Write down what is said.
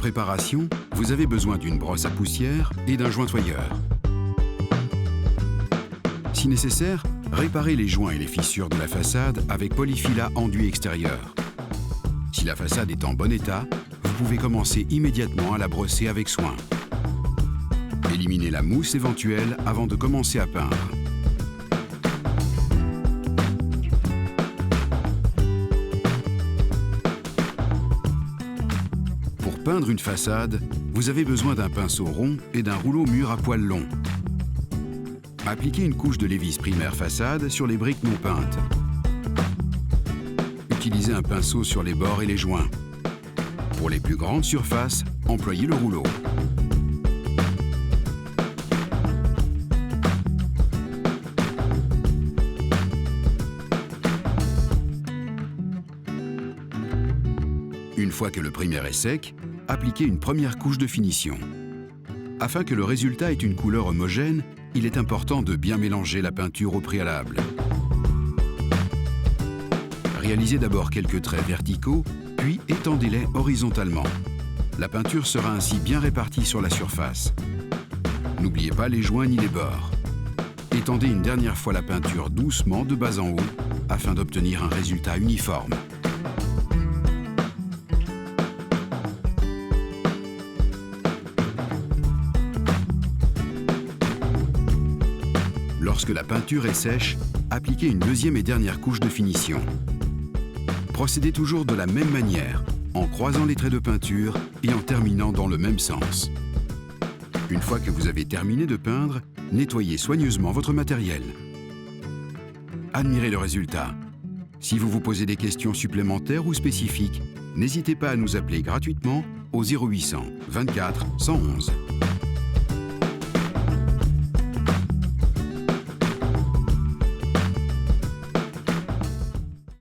préparation, vous avez besoin d'une brosse à poussière et d'un jointoyeur. Si nécessaire, réparez les joints et les fissures de la façade avec polyfila enduit extérieur. Si la façade est en bon état, vous pouvez commencer immédiatement à la brosser avec soin. Éliminez la mousse éventuelle avant de commencer à peindre. Pour peindre une façade, vous avez besoin d'un pinceau rond et d'un rouleau mûr à poils longs. Appliquez une couche de Lévis primaire façade sur les briques non peintes. Utilisez un pinceau sur les bords et les joints. Pour les plus grandes surfaces, employez le rouleau. Une fois que le primaire est sec, appliquez une première couche de finition. Afin que le résultat ait une couleur homogène, il est important de bien mélanger la peinture au préalable. Réalisez d'abord quelques traits verticaux, puis étendez-les horizontalement. La peinture sera ainsi bien répartie sur la surface. N'oubliez pas les joints ni les bords. Étendez une dernière fois la peinture doucement de bas en haut, afin d'obtenir un résultat uniforme. Lorsque la peinture est sèche, appliquez une deuxième et dernière couche de finition. Procédez toujours de la même manière, en croisant les traits de peinture et en terminant dans le même sens. Une fois que vous avez terminé de peindre, nettoyez soigneusement votre matériel. Admirez le résultat. Si vous vous posez des questions supplémentaires ou spécifiques, n'hésitez pas à nous appeler gratuitement au 0800 24 111.